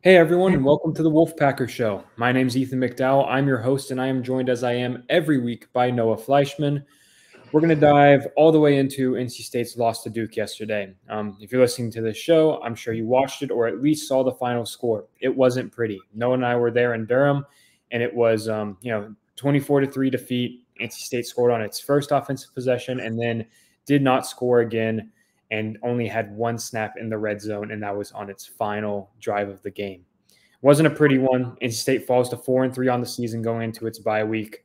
Hey everyone, and welcome to the Wolfpacker Show. My name's Ethan McDowell. I'm your host, and I am joined as I am every week by Noah Fleischman. We're going to dive all the way into NC State's loss to Duke yesterday. If you're listening to this show, I'm sure you watched it or at least saw the final score. It wasn't pretty. Noah and I were there in Durham, and it was 24-3 defeat. NC State scored on its first offensive possession and then did not score again and only had one snap in the red zone, and that was on its final drive of the game. Wasn't a pretty one. NC State falls to 4-3 on the season going into its bye week.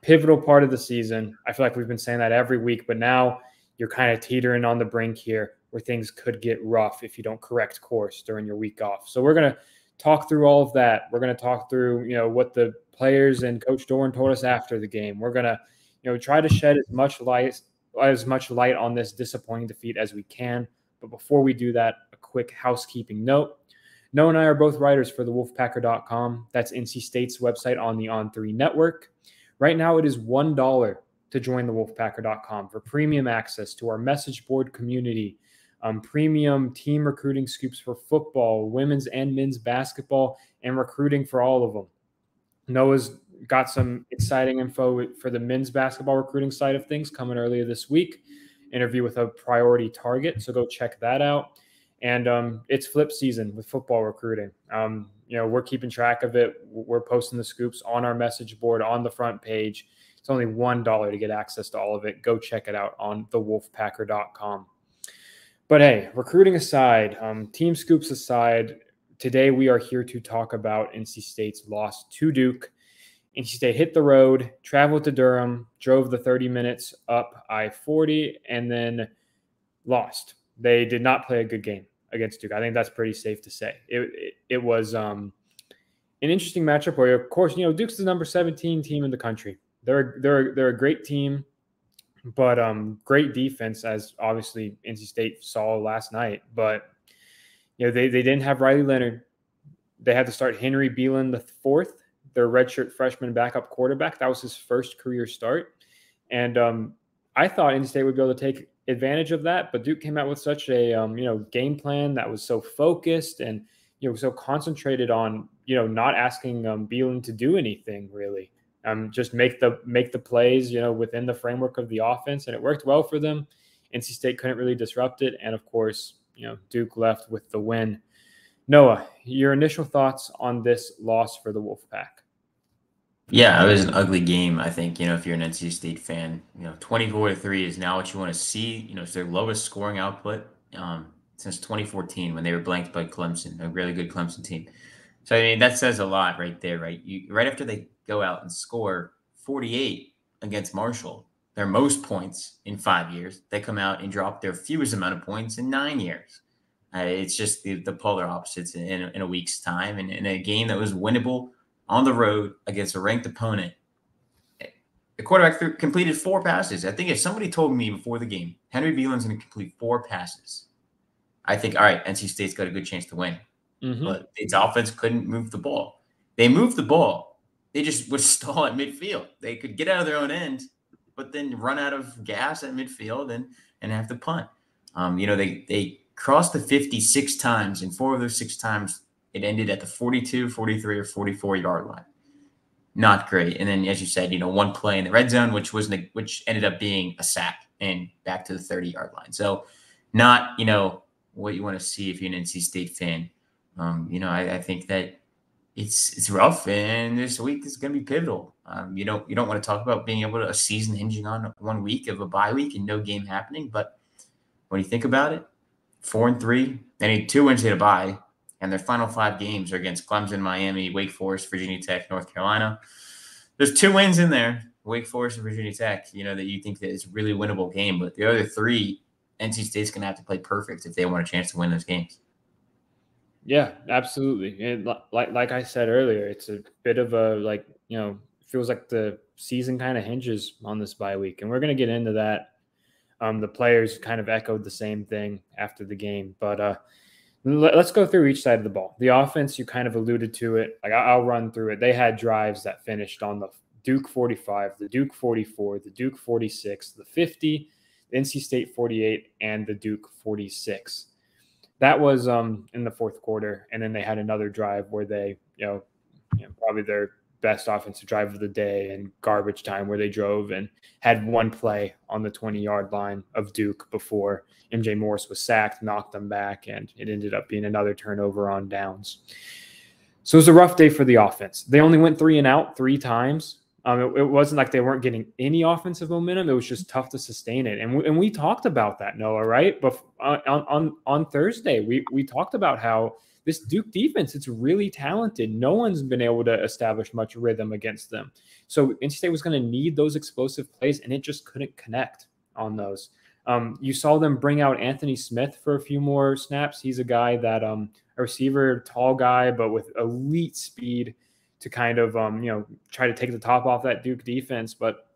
Pivotal part of the season. I feel like we've been saying that every week, but now you're kind of teetering on the brink here where things could get rough if you don't correct course during your week off. So we're going to talk through all of that. We're going to talk through, what the players and Coach Doran told us after the game. We're going to, try to shed as much light on this disappointing defeat as we can. But before we do that, a quick housekeeping note. Noah and I are both writers for the Wolfpacker.com. That's NC State's website on the On3 network. Right now, it is $1 to join the Wolfpacker.com for premium access to our message board community, premium team recruiting scoops for football, women's and men's basketball, and recruiting for all of them. Noah's got some exciting info for the men's basketball recruiting side of things coming earlier this week. Interview with a priority target, so go check that out. And it's flip season with football recruiting. We're keeping track of it. We're posting the scoops on our message board on the front page. It's only $1 to get access to all of it. Go check it out on thewolfpacker.com. But hey, recruiting aside, team scoops aside, today we are here to talk about NC State's loss to Duke. NC State hit the road, traveled to Durham, drove the 30 minutes up I-40, and then lost. They did not play a good game against Duke. I think that's pretty safe to say. It was an interesting matchup where, of course, Duke's the number 17 team in the country. They're a great team, but great defense, as obviously NC State saw last night. But they didn't have Riley Leonard. They had to start Henry Beelan the fourth, their redshirt freshman backup quarterback. That was his first career start, and I thought NC State would be able to take advantage of that, but Duke came out with such a game plan that was so focused and so concentrated on not asking Beelan to do anything really. Just make the plays within the framework of the offense, and it worked well for them. NC State couldn't really disrupt it, and of course Duke left with the win. Noah, your initial thoughts on this loss for the Wolfpack? Yeah, it was an ugly game. I think, if you're an NC State fan, 24-3 is now what you want to see. It's their lowest scoring output since 2014 when they were blanked by Clemson, a really good Clemson team. So, that says a lot right there, right? Right after they go out and score 48 against Marshall, their most points in 5 years, they come out and drop their fewest amount of points in 9 years. It's just the polar opposites in a week's time, and in a game that was winnable on the road against a ranked opponent. The quarterback completed 4 passes. I think if somebody told me before the game, Henry Beelan's going to complete 4 passes, I think, all right, NC State's got a good chance to win. Mm-hmm. But its offense couldn't move the ball. They moved the ball. They just would stall at midfield. They could get out of their own end, but then run out of gas at midfield and have to punt. They crossed the 56 times, and 4 of those 6 times it ended at the 42, 43, or 44-yard line. Not great. And then, as you said, one play in the red zone, which ended up being a sack and back to the 30-yard line. So not, what you want to see if you're an NC State fan. I think that it's rough, and this week is going to be pivotal. You don't want to talk about being able to a season hinging on 1 week of a bye week and no game happening. But when you think about it, 4-3, they need 2 wins to get a bye. And their final 5 games are against Clemson, Miami, Wake Forest, Virginia Tech, North Carolina. There's 2 wins in there, Wake Forest and Virginia Tech, that you think that it's a really winnable game. But the other 3, NC State's going to have to play perfect if they want a chance to win those games. Yeah, absolutely. And like I said earlier, it's a bit of a feels like the season kind of hinges on this bye week. And we're going to get into that. The players kind of echoed the same thing after the game. But let's go through each side of the ball. The offense, you kind of alluded to it. I'll run through it. They had drives that finished on the Duke 45, the Duke 44, the Duke 46, the 50, the NC State 48, and the Duke 46. That was in the fourth quarter, and then they had another drive where they, probably their best offensive drive of the day and garbage time where they drove and had one play on the 20-yard line of Duke before MJ Morris was sacked, knocked them back, and it ended up being another turnover on downs. So it was a rough day for the offense. They only went 3 and out 3 times. It wasn't like they weren't getting any offensive momentum. It was just tough to sustain it. And we talked about that, Noah, right? But on Thursday, we talked about how this Duke defense, it's really talented. No one's been able to establish much rhythm against them. So NC State was going to need those explosive plays, and it just couldn't connect on those. You saw them bring out Anthony Smith for a few more snaps. He's a guy that a receiver, tall guy, but with elite speed to kind of try to take the top off that Duke defense, but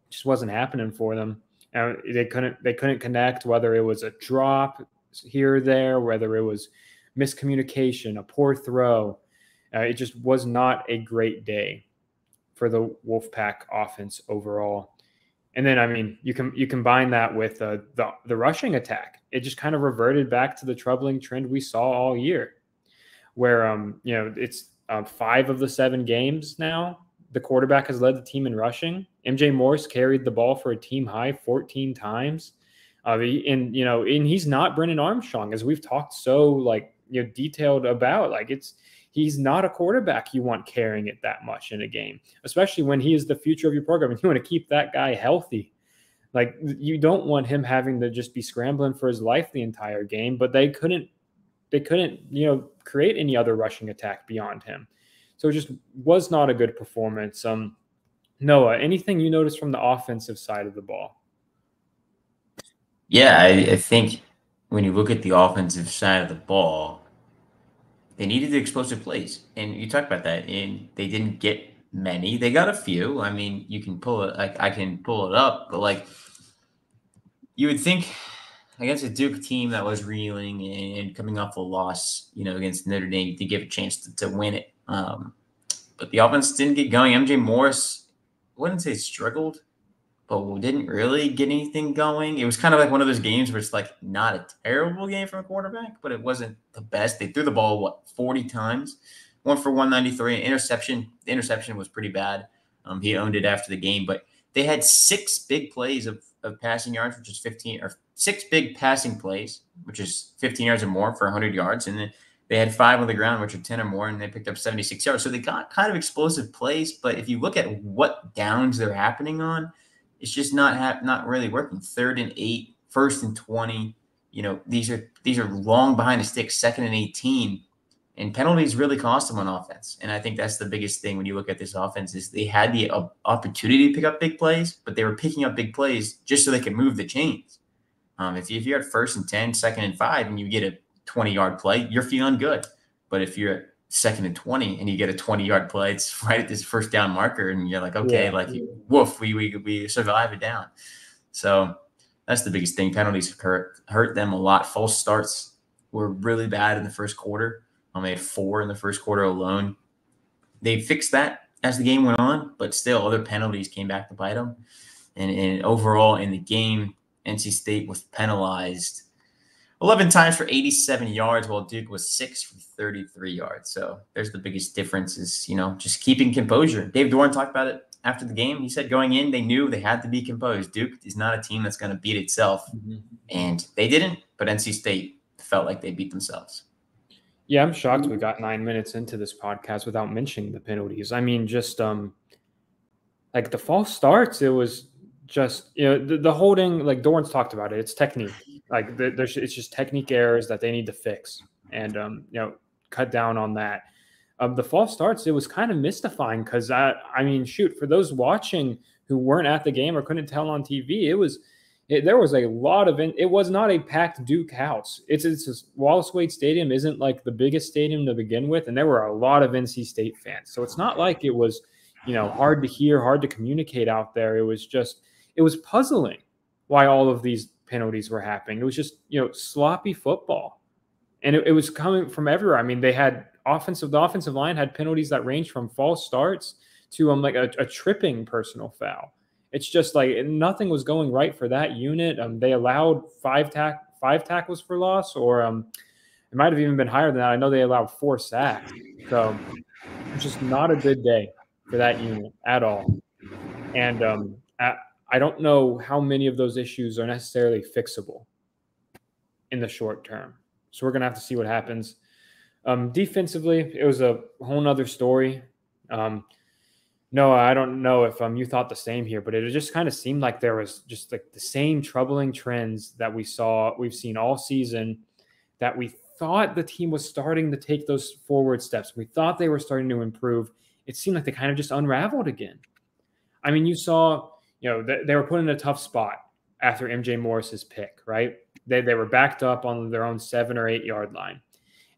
it just wasn't happening for them. They couldn't connect, whether it was a drop here or there, whether it was miscommunication, a poor throw. It just was not a great day for the Wolfpack offense overall. And then, I mean, you combine that with the rushing attack. It just kind of reverted back to the troubling trend we saw all year, where it's 5 of the 7 games now the quarterback has led the team in rushing. MJ Morris carried the ball for a team high 14 times. And he's not Brennan Armstrong, as we've talked so detailed about. He's not a quarterback you want carrying it that much in a game, especially when he is the future of your program and you want to keep that guy healthy. You don't want him having to just be scrambling for his life the entire game, but they couldn't create any other rushing attack beyond him. So it just was not a good performance. Noah, anything you noticed from the offensive side of the ball? Yeah, I think when you look at the offensive side of the ball, they needed the explosive plays. And you talked about that, and they didn't get many. They got a few. I mean, you can pull it, I can pull it up, but you would think against a Duke team that was reeling and coming off a loss, against Notre Dame, to give a chance to win it. But the offense didn't get going. MJ Morris, I wouldn't say struggled, but didn't really get anything going. It was kind of like one of those games where it's not a terrible game from a quarterback, but it wasn't the best. They threw the ball, 40 times, 1 for 193, interception. The interception was pretty bad. He owned it after the game, but they had 6 big plays of passing yards, which is 15, or 6 big passing plays, which is 15 yards or more for 100 yards. And then they had 5 on the ground, which are 10 or more, and they picked up 76 yards. So they got kind of explosive plays, but if you look at what downs they're happening on, it's just not really working. 3rd and 8, 1st and 20. These are long behind the sticks, 2nd and 18, and penalties really cost them on offense. And I think that's the biggest thing when you look at this offense is they had the opportunity to pick up big plays, but they were picking up big plays just so they could move the chains. If you're at 1st and 10, 2nd and 5, and you get a 20-yard play, you're feeling good. But if you're at 2nd and 20 and you get a 20-yard play, it's right at this first down marker, and you're woof, we survive it down. So that's the biggest thing. Penalties hurt them a lot. False starts were really bad in the first quarter. They had 4 in the first quarter alone. They fixed that as the game went on, but still other penalties came back to bite them. And overall in the game, NC State was penalized 11 times for 87 yards, while Duke was 6 for 33 yards. So there's the biggest difference is, just keeping composure. Dave Doran talked about it after the game. He said going in, they knew they had to be composed. Duke is not a team that's going to beat itself. Mm-hmm. And they didn't, but NC State felt like they beat themselves. Yeah, I'm shocked we got 9 minutes into this podcast without mentioning the penalties. I mean, just the false starts, it was just, the holding, Doran's talked about it. It's technique. It's just technique errors that they need to fix and, cut down on that. The false starts, it was kind of mystifying because, for those watching who weren't at the game or couldn't tell on TV, there was a lot of it was not a packed Duke house. It's Wallace Wade Stadium isn't the biggest stadium to begin with, and there were a lot of NC State fans. So it's not like it was, hard to hear, hard to communicate out there. It was puzzling why all of these penalties were happening. It was just, sloppy football. And it was coming from everywhere. I mean, they had the offensive line had penalties that ranged from false starts to a tripping personal foul. It's just nothing was going right for that unit. They allowed five tackles for loss, or It might have even been higher than that. I know they allowed 4 sacks. So it's just not a good day for that unit at all. And I don't know how many of those issues are necessarily fixable in the short term. So we're going to have to see what happens. Defensively, it was a whole nother story. No, I don't know if you thought the same here, but it just kind of seemed like there was just like the same troubling trends that we've seen all season, that we thought the team was starting to take those forward steps. We thought they were starting to improve. It seemed like they kind of just unraveled again. I mean, you saw, they were put in a tough spot after MJ Morris's pick, right? They were backed up on their own 7 or 8 yard line.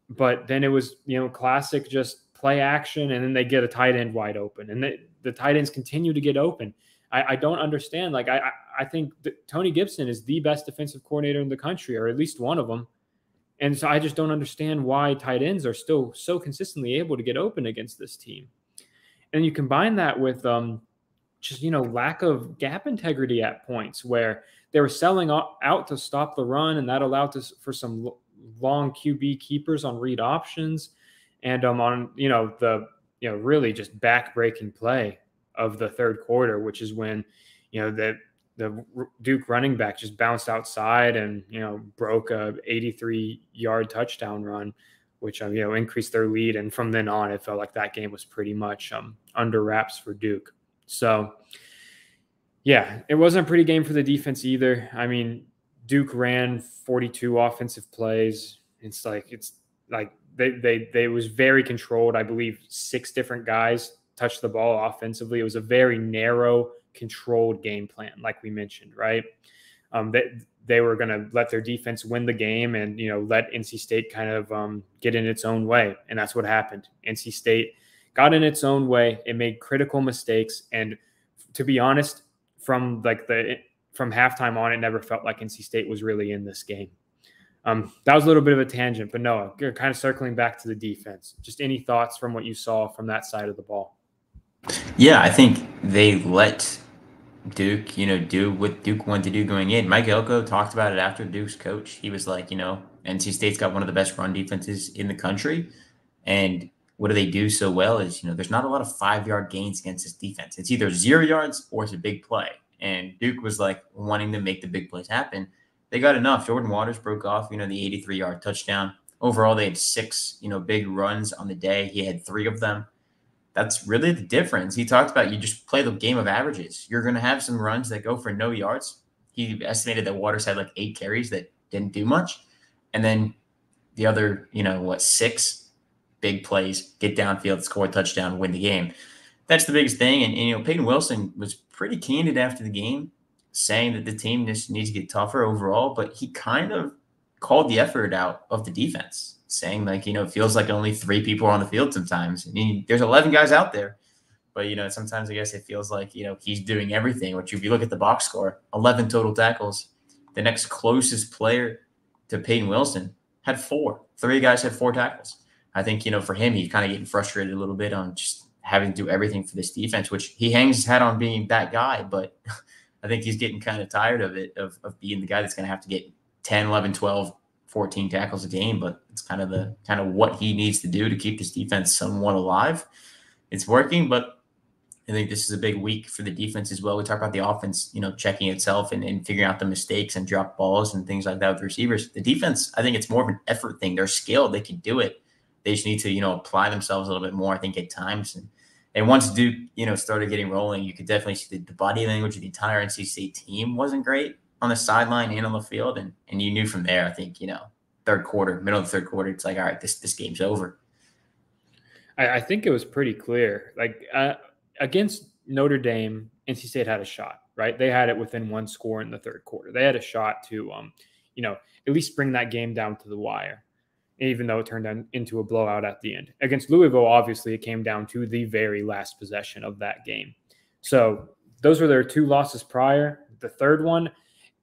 But then it was, classic just play action, and then they get a tight end wide open. And the tight ends continue to get open. I don't understand. Like, I think that Tony Gibson is the best defensive coordinator in the country, or at least one of them. And so I just don't understand why tight ends are still so consistently able to get open against this team. And you combine that with just, lack of gap integrity at points where they were selling out to stop the run, and that allowed for some long QB keepers on read options, and on the really just back-breaking play of the third quarter, which is when the Duke running back just bounced outside and broke a 83-yard touchdown run, which increased their lead. And from then on, it felt like that game was pretty much under wraps for Duke. So yeah, it wasn't a pretty game for the defense either. I mean, Duke ran 42 offensive plays. It's like they was very controlled. I believe 6 different guys touched the ball offensively. It was a very narrow, controlled game plan, like we mentioned, right? They were going to let their defense win the game and let NC State kind of get in its own way, and that's what happened. NC State got in its own way. It made critical mistakes, and to be honest, from halftime on, it never felt like NC State was really in this game. That was a little bit of a tangent, but Noah, kind of circling back to the defense. Just any thoughts from what you saw from that side of the ball? Yeah, I think they let Duke, do what Duke wanted to do going in. Mike Elko talked about it after Duke's coach. He was like, NC State's got one of the best run defenses in the country. And what do they do so well is, there's not a lot of 5-yard gains against this defense. It's either 0 yards or it's a big play. And Duke was like wanting to make the big plays happen. They got enough. Jordan Waters broke off, the 83-yard touchdown. Overall, they had 6, big runs on the day. He had 3 of them. That's really the difference. He talked about you just play the game of averages. You're going to have some runs that go for no yards. He estimated that Waters had like 8 carries that didn't do much. And then the other, 6 big plays, get downfield, score a touchdown, win the game. That's the biggest thing. And Peyton Wilson was pretty candid after the game, saying that the team just needs to get tougher overall, but he kind of called the effort out of the defense, saying like, it feels like only 3 people are on the field sometimes. There's 11 guys out there, but, sometimes I guess it feels like, he's doing everything, which if you look at the box score, 11 total tackles. The next closest player to Peyton Wilson had 4. 3 guys had 4 tackles. I think, for him, he's kind of getting frustrated a little bit on just having to do everything for this defense, which he hangs his hat on being that guy, but I think he's getting kind of tired of it, of being the guy that's going to have to get 10, 11, 12, 14 tackles a game, but it's kind of what he needs to do to keep this defense somewhat alive. It's working, but I think this is a big week for the defense as well. We talk about the offense, checking itself and figuring out the mistakes and drop balls and things like that with receivers. The defense, I think it's more of an effort thing. They're skilled. They can do it. They just need to, apply themselves a little bit more, I think, at times. And once Duke, started getting rolling, you could definitely see the body language of the entire NC State team wasn't great on the sideline and on the field. And you knew from there, I think, third quarter, middle of the third quarter, it's like, all right, this game's over. I think it was pretty clear. Like against Notre Dame, NC State had a shot, right? They had it within 1 score in the third quarter. They had a shot to, at least bring that game down to the wire, even though it turned into a blowout at the end. Against Louisville, obviously, it came down to the very last possession of that game. So those were their 2 losses prior. The third one,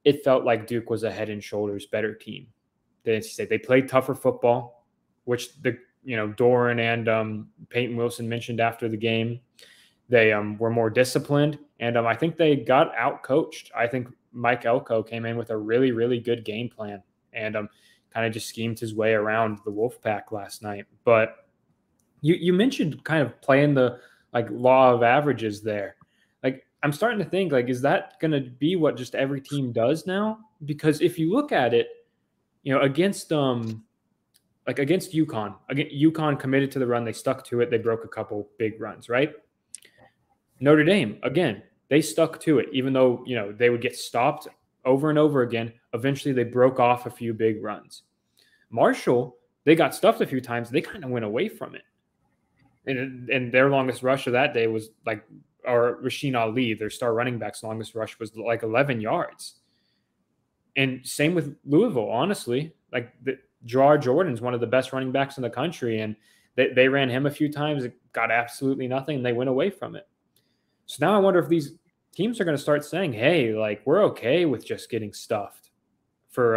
it felt like Duke was a head and shoulders better team than NC State. They played tougher football, which Doran and Peyton Wilson mentioned after the game. They were more disciplined, and I think they got out-coached. I think Mike Elko came in with a really, really good game plan and kind kind of just schemed his way around the Wolfpack last night. But you mentioned kind of playing the like law of averages there. Like I'm starting to think like, is that going to be what just every team does now? Because if you look at it, against against UConn committed to the run, they stuck to it, they broke a couple big runs, right? Notre Dame, again, they stuck to it, even though, they would get stopped over and over again. Eventually, they broke off a few big runs. Marshall, they got stuffed a few times. They kind of went away from it. And their longest rush of that day was or Rasheen Ali, their star running back's longest rush was like 11 yards. And same with Louisville, honestly. Like Gerard Jordan's one of the best running backs in the country, and they ran him a few times. It got absolutely nothing, and they went away from it. So now I wonder if these teams are going to start saying, hey, like we're okay with just getting stuffed for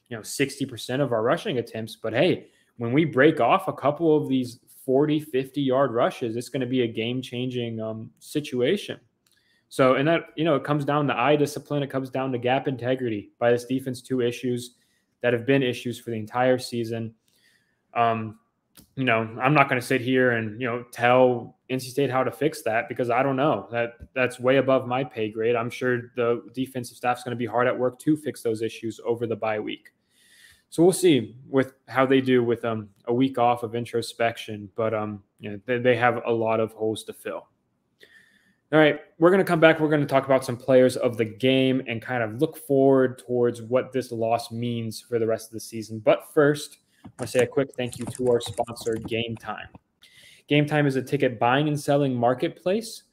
60% of our rushing attempts. But hey, when we break off a couple of these 40, 50-yard rushes, it's going to be a game-changing situation. So, and that, it comes down to eye discipline. It comes down to gap integrity by this defense, 2 issues that have been issues for the entire season. I'm not going to sit here and, tell NC State how to fix that because I don't know. That's way above my pay grade. I'm sure the defensive staff's going to be hard at work to fix those issues over the bye week. So we'll see with how they do with a week off of introspection, but they have a lot of holes to fill. All right, we're going to come back. We're going to talk about some players of the game and kind of look forward towards what this loss means for the rest of the season. But first, I want to say a quick thank you to our sponsor, Game Time. Game Time is a ticket buying and selling marketplace.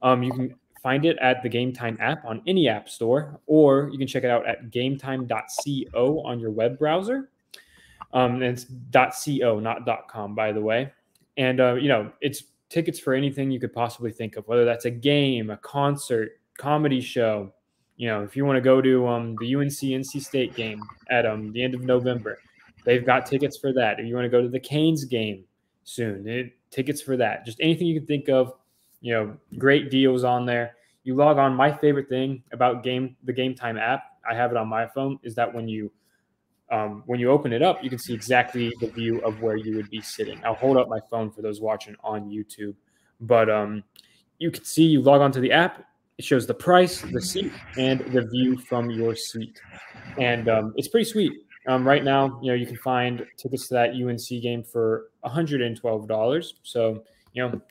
You can find it at the Game Time app on any app store, or you can check it out at gametime.co on your web browser. And it's .co, not .com, by the way. And, it's tickets for anything you could possibly think of, whether that's a game, a concert, comedy show. If you want to go to the UNC-NC State game at the end of November, they've got tickets for that. If you want to go to the Canes game soon, tickets for that. Just anything you can think of, great deals on there. You log on. My favorite thing about the Game Time app, I have it on my phone, is that when you open it up, you can see exactly the view of where you would be sitting. I'll hold up my phone for those watching on YouTube. But you can see, you log onto the app, it shows the price, the seat, and the view from your seat. And it's pretty sweet. Right now, you can find tickets to that UNC game for $112. So,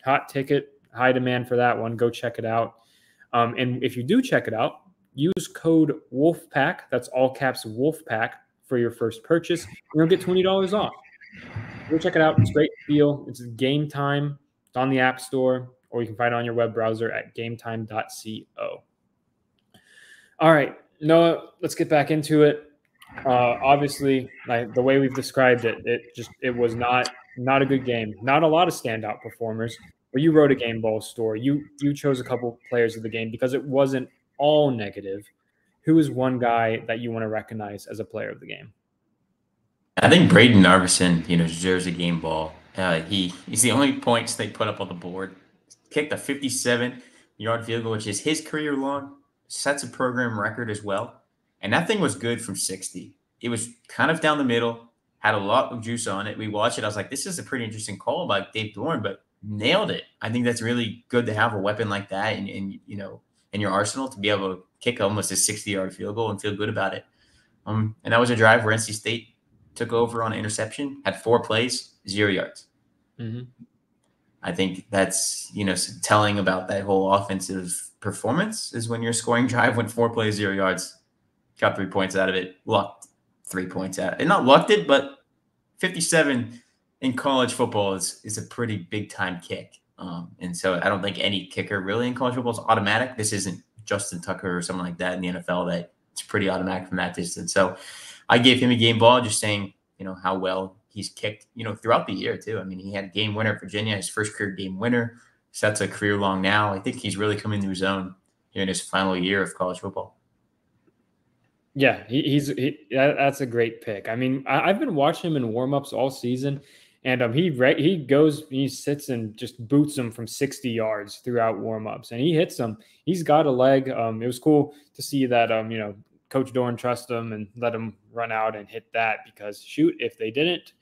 hot ticket, high demand for that one. Go check it out. And if you do check it out, use code Wolfpack. That's all caps Wolfpack for your first purchase. You'll get $20 off. Go check it out. It's a great deal. It's Game Time. It's on the App Store, or you can find it on your web browser at gametime.co. All right, Noah, let's get back into it. Obviously, the way we've described it, it was not a good game. Not a lot of standout performers. But you wrote a game ball story. You chose a couple players of the game because it wasn't all negative. Who is one guy that you want to recognize as a player of the game? I think Braden Narveson, deserves a game ball. He's the only points they put up on the board. Kicked a 57-yard field goal, which is his career long, sets a program record as well. And that thing was good from 60. It was kind of down the middle, had a lot of juice on it. We watched it. I was like, this is a pretty interesting call by Dave Dorn, but nailed it. I think that's really good to have a weapon like that in your arsenal, to be able to kick almost a 60-yard field goal and feel good about it. And that was a drive where NC State took over on an interception, had 4 plays, 0 yards. Mm-hmm. I think that's, telling about that whole offensive performance is when your scoring drive went 4 plays, 0 yards, got 3 points out of it, lucked 3 points out. And not lucked it, but 57 in college football is a pretty big-time kick. And so I don't think any kicker really in college football is automatic. This isn't Justin Tucker or someone like that in the NFL that it's pretty automatic from that distance. So I gave him a game ball, just saying, how well he's kicked, throughout the year too. I mean, he had a game winner at Virginia, his first career game winner. So that's a career long now. I think he's really coming to his own here in his final year of college football. Yeah, that's a great pick. I mean, I've been watching him in warmups all season, and he sits and just boots them from 60 yards throughout warmups, and he hits them. He's got a leg. It was cool to see that Coach Doran trust them and let them run out and hit that, because shoot, if they didn't,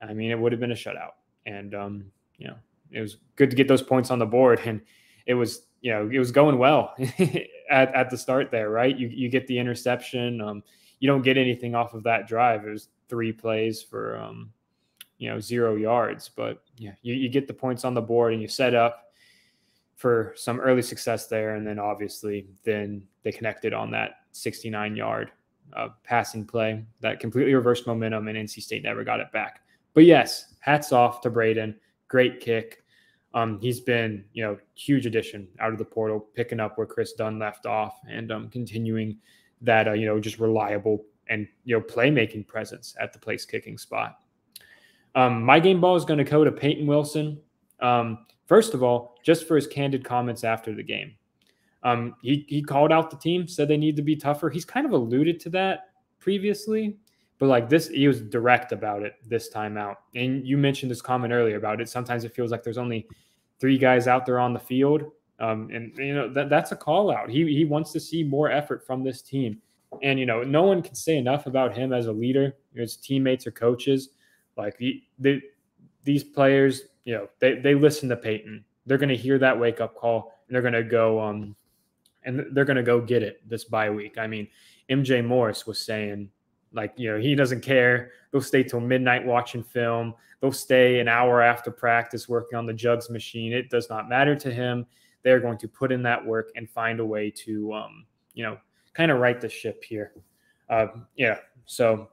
I mean, it would have been a shutout. And, it was good to get those points on the board. And it was going well at the start there, right? You get the interception. You don't get anything off of that drive. It was 3 plays for, 0 yards. But yeah, you get the points on the board and you set up for some early success there. And then obviously then they connected on that 69-yard passing play that completely reversed momentum, and NC State never got it back. But yes, hats off to Braden. Great kick. He's been, huge addition out of the portal, picking up where Chris Dunn left off, and continuing that, just reliable and, playmaking presence at the place kicking spot. My game ball is going to go to Peyton Wilson. First of all, just for his candid comments after the game. He called out the team, said they need to be tougher. He's kind of alluded to that previously, but like this, he was direct about it this time out. And you mentioned this comment earlier about it. Sometimes it feels like there's only 3 guys out there on the field. That's a call out. He wants to see more effort from this team. And, no one can say enough about him as a leader, his teammates or coaches. Like these players, they listen to Peyton. They're going to hear that wake up call, and they're going to go get it this bye week. I mean, MJ Morris was saying, like, he doesn't care. They'll stay till midnight watching film. They'll stay an hour after practice working on the jugs machine. It does not matter to him. They're going to put in that work and find a way to, kind of right the ship here. So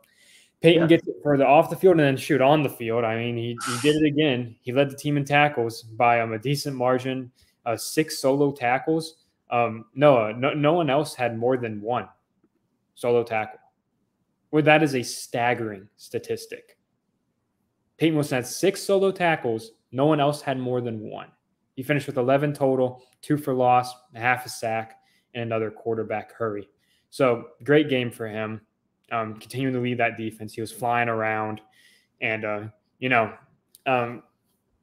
Peyton gets it further off the field and then shoot on the field. I mean, he did it again. He led the team in tackles by a decent margin, 6 solo tackles. No one else had more than 1 solo tackle. Well, that is a staggering statistic. Peyton Wilson had 6 solo tackles. No one else had more than 1. He finished with 11 total, 2 for loss, a half a sack, and another quarterback hurry. So great game for him. Continuing to lead that defense. He was flying around, and and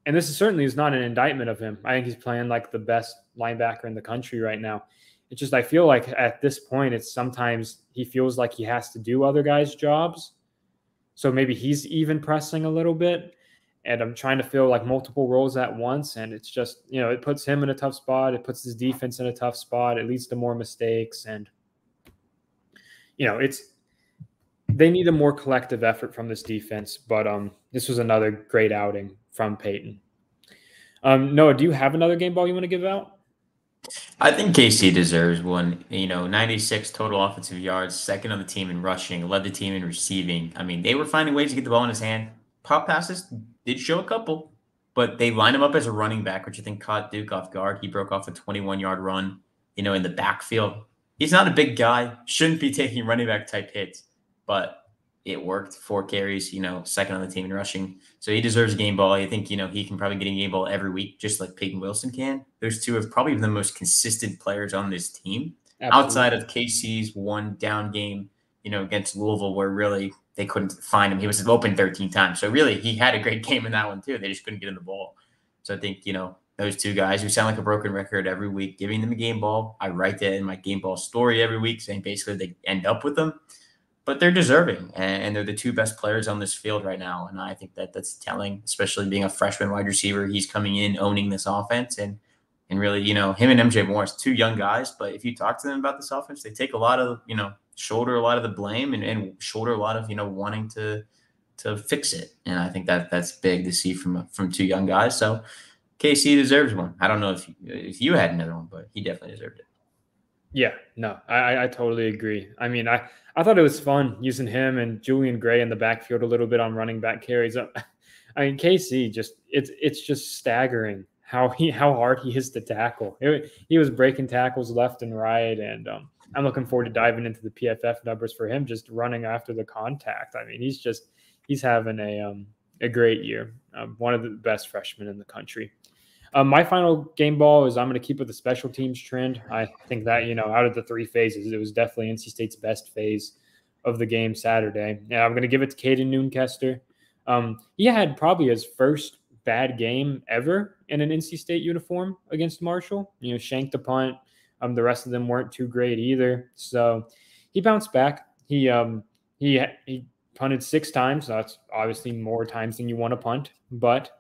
this certainly is not an indictment of him. I think he's playing like the best linebacker in the country right now. It's just, I feel like at this point, it's sometimes he feels like he has to do other guys' jobs. So maybe he's even pressing a little bit, and I'm trying to fill like multiple roles at once. And it's just, it puts him in a tough spot. It puts his defense in a tough spot. It leads to more mistakes. And, they need a more collective effort from this defense. But this was another great outing from Peyton. Noah, do you have another game ball you want to give out? I think KC deserves one. 96 total offensive yards, second on the team in rushing, led the team in receiving. I mean, they were finding ways to get the ball in his hand. Pop passes did show a couple, but they lined him up as a running back, which I think caught Duke off guard. He broke off a 21-yard run, in the backfield. He's not a big guy, shouldn't be taking running back type hits, but it worked. 4 carries, second on the team in rushing. So he deserves a game ball. I think, he can probably get a game ball every week, just like Peyton Wilson can. Those 2 are probably the most consistent players on this team. Absolutely. Outside of KC's 1 down game, against Louisville, where really they couldn't find him. He was open 13 times. So really he had a great game in that one too. They just couldn't get him the ball. So I think, those 2 guys who sound like a broken record every week, giving them a game ball. I write that in my game ball story every week, saying basically they end up with them. But they're deserving, and they're the 2 best players on this field right now. And I think that's telling, especially being a freshman wide receiver. He's coming in, owning this offense, and really, him and MJ Morris, 2 young guys. But if you talk to them about this offense, they take a lot of, shoulder a lot of the blame and shoulder a lot of, wanting to fix it. And I think that's big to see from 2 young guys. So KC deserves one. I don't know if you had another one, but he definitely deserved it. Yeah, no, I totally agree. I mean, I thought it was fun using him and Julian Gray in the backfield a little bit on running back carries. I mean, KC it's just staggering how hard he is to tackle. He was breaking tackles left and right, and I'm looking forward to diving into the PFF numbers for him just running after the contact. I mean, he's having a great year. One of the best freshmen in the country. My final game ball is I'm going to keep with the special teams trend. I think that, out of the 3 phases, it was definitely NC State's best phase of the game Saturday. And I'm going to give it to Caden Noonkester. He had probably his first bad game ever in an NC State uniform against Marshall. Shanked a punt. The rest of them weren't too great either. So he bounced back. He punted 6 times. That's obviously more times than you want to punt, but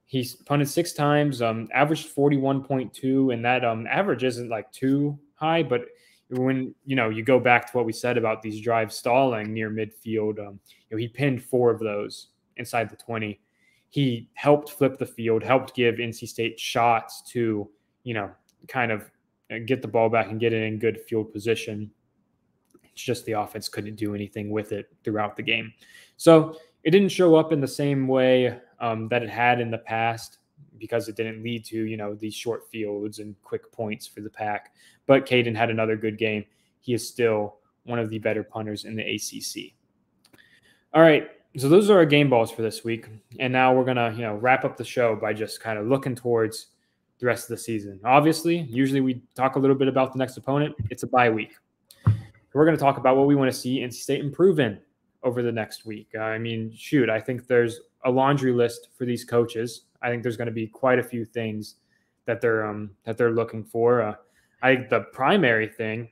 he's punted 6 times, averaged 41.2, and that average isn't like too high, but when you go back to what we said about these drives stalling near midfield, he pinned 4 of those inside the 20. He helped flip the field, helped give NC State shots to kind of get the ball back and get it in good field position. It's just the offense couldn't do anything with it throughout the game. So it didn't show up in the same way that it had in the past because it didn't lead to, these short fields and quick points for the Pack. But Caden had another good game. He is still one of the better punters in the ACC. All right, so those are our game balls for this week. And now we're going to, wrap up the show by just kind of looking towards the rest of the season. Obviously, usually we talk a little bit about the next opponent. It's a bye week. We're going to talk about what we want to see NC State improve in over the next week. I think there's a laundry list for these coaches. I think there's going to be quite a few things that they're looking for. I think the primary thing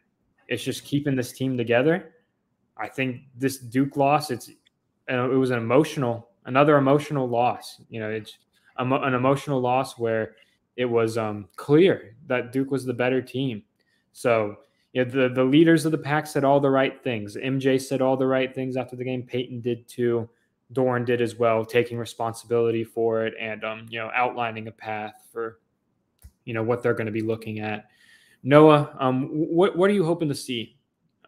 is just keeping this team together. I think this Duke loss, it was another emotional loss. It's an emotional loss where it was clear that Duke was the better team. So the leaders of the Pack said all the right things. MJ said all the right things after the game. Peyton did too. Doran did as well, taking responsibility for it and outlining a path for what they're going to be looking at. Noah, what are you hoping to see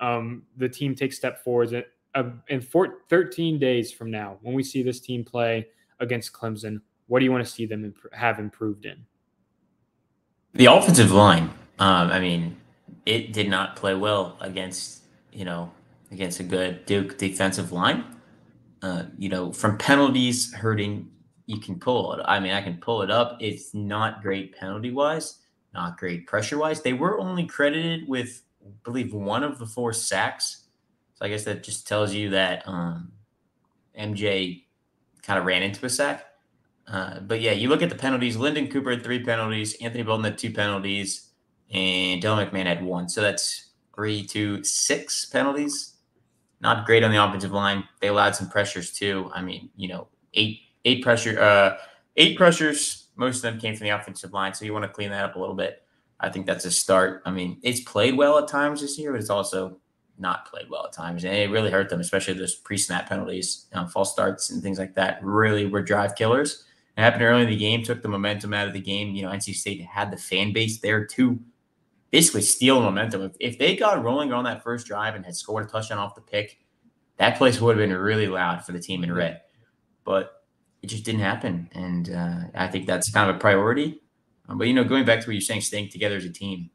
the team take step forwards in 13 days from now when we see this team play against Clemson? What do you want to see them have improved in? The offensive line. It did not play well against a good Duke defensive line. From penalties hurting, you can pull it. I can pull it up. It's not great penalty-wise, not great pressure-wise. They were only credited with, I believe, 1 of the 4 sacks. So I guess that just tells you that MJ kind of ran into a sack. But yeah, you look at the penalties. Lyndon Cooper had 3 penalties. Anthony Bolton had 2 penalties. And Dylan McMahon had 1. So that's 3 to 6 penalties. Not great on the offensive line. They allowed some pressures too. 8 pressures. Most of them came from the offensive line. So you want to clean that up a little bit. I think that's a start. It's played well at times this year, but it's also not played well at times. And it really hurt them, especially those pre-snap penalties, false starts and things like that really were drive killers. It happened early in the game, took the momentum out of the game. NC State had the fan base there to basically steal momentum. If they got rolling on that first drive and had scored a touchdown off the pick, that place would have been really loud for the team in red. But it just didn't happen. And I think that's kind of a priority. But, going back to what you're saying, staying together as a team,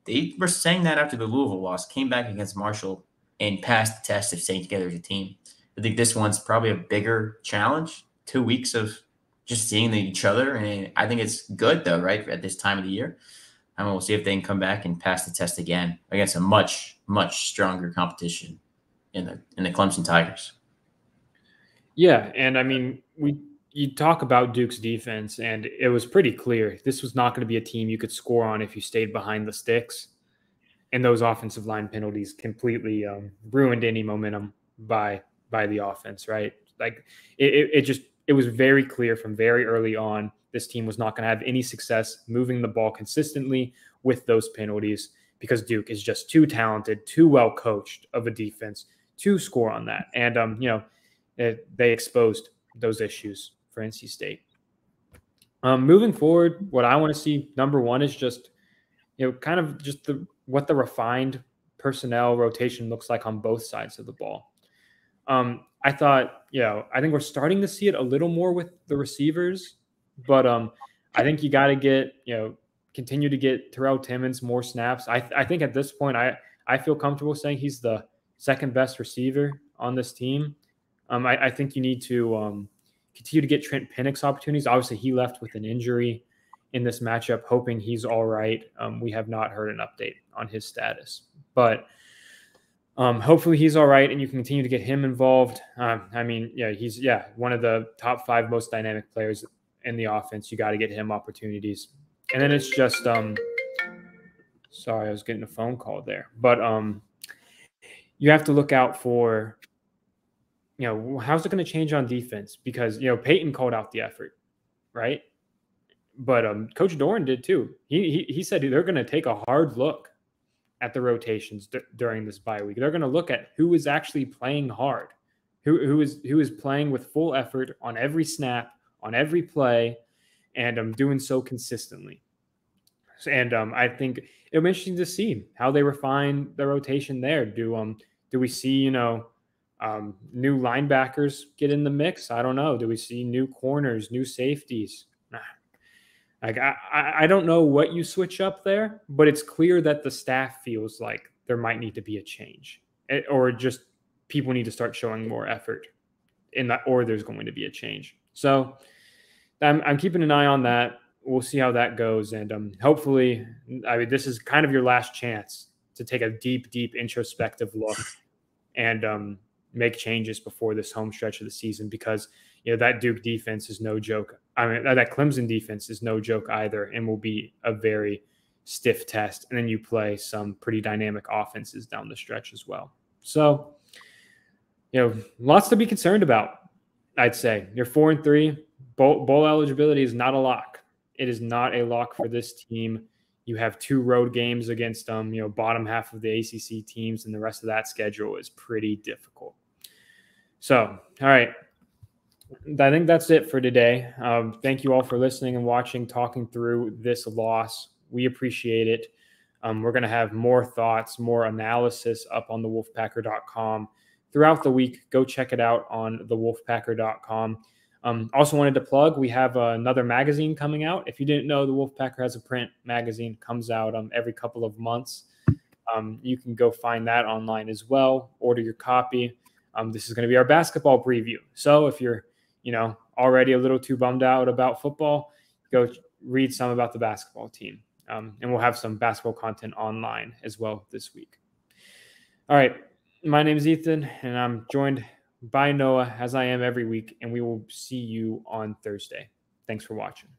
they were saying that after the Louisville loss, came back against Marshall and passed the test of staying together as a team. I think this one's probably a bigger challenge, 2 weeks of just seeing each other. And I think it's good, though, right, at this time of the year. We'll see if they can come back and pass the test again against a much, much stronger competition in the Clemson Tigers. Yeah, and you talk about Duke's defense, and it was pretty clear this was not going to be a team you could score on if you stayed behind the sticks. And those offensive line penalties completely ruined any momentum by the offense, right? Like it was very clear from very early on this team was not going to have any success moving the ball consistently with those penalties because Duke is just too talented, too well coached of a defense to score on that. And, they exposed those issues for NC State. Moving forward, what I want to see, number one, is just, kind of just what the refined personnel rotation looks like on both sides of the ball. I thought, I think we're starting to see it a little more with the receivers, but I think you got to continue to get Terrell Timmons more snaps. I think at this point, I feel comfortable saying he's the second best receiver on this team. I think you need to continue to get Trent Penix opportunities. Obviously, he left with an injury in this matchup, hoping he's all right. We have not heard an update on his status, but hopefully he's all right and you can continue to get him involved. He's one of the top 5 most dynamic players in the offense. You got to get him opportunities. And then it's just sorry, I was getting a phone call there. But you have to look out for, how's it going to change on defense? Because, Peyton called out the effort, right? But Coach Doran did too. He said they're going to take a hard look at the rotations during this bye week. They're going to look at who is actually playing hard, who is playing with full effort on every snap, on every play, and doing so consistently. And I think it'll be interesting to see how they refine the rotation there. Do we see new linebackers get in the mix? I don't know. Do we see new corners, new safeties? Like I don't know what you switch up there, but it's clear that the staff feels like there might need to be a change, or just people need to start showing more effort in that, or there's going to be a change. So I'm keeping an eye on that. We'll see how that goes, and hopefully, this is kind of your last chance to take a deep introspective look and make changes before this home stretch of the season, because that Duke defense is no joke. I mean, that Clemson defense is no joke either, and will be a very stiff test. And then you play some pretty dynamic offenses down the stretch as well. So, lots to be concerned about. I'd say you're 4-3. Bowl eligibility is not a lock. It is not a lock for this team. You have 2 road games against bottom half of the ACC teams, and the rest of that schedule is pretty difficult. So, all right. I think that's it for today. Thank you all for listening and watching, talking through this loss. We appreciate it. We're going to have more thoughts, more analysis up on the Wolfpacker.com throughout the week. Go check it out on the Wolfpacker.com. Also wanted to plug, we have another magazine coming out. If you didn't know, the Wolfpacker has a print magazine, comes out every couple of months. You can go find that online as well. Order your copy. This is going to be our basketball preview. So if you're already a little too bummed out about football, go read some about the basketball team. And we'll have some basketball content online as well this week. All right. My name is Ethan, and I'm joined by Noah, as I am every week, and we will see you on Thursday. Thanks for watching.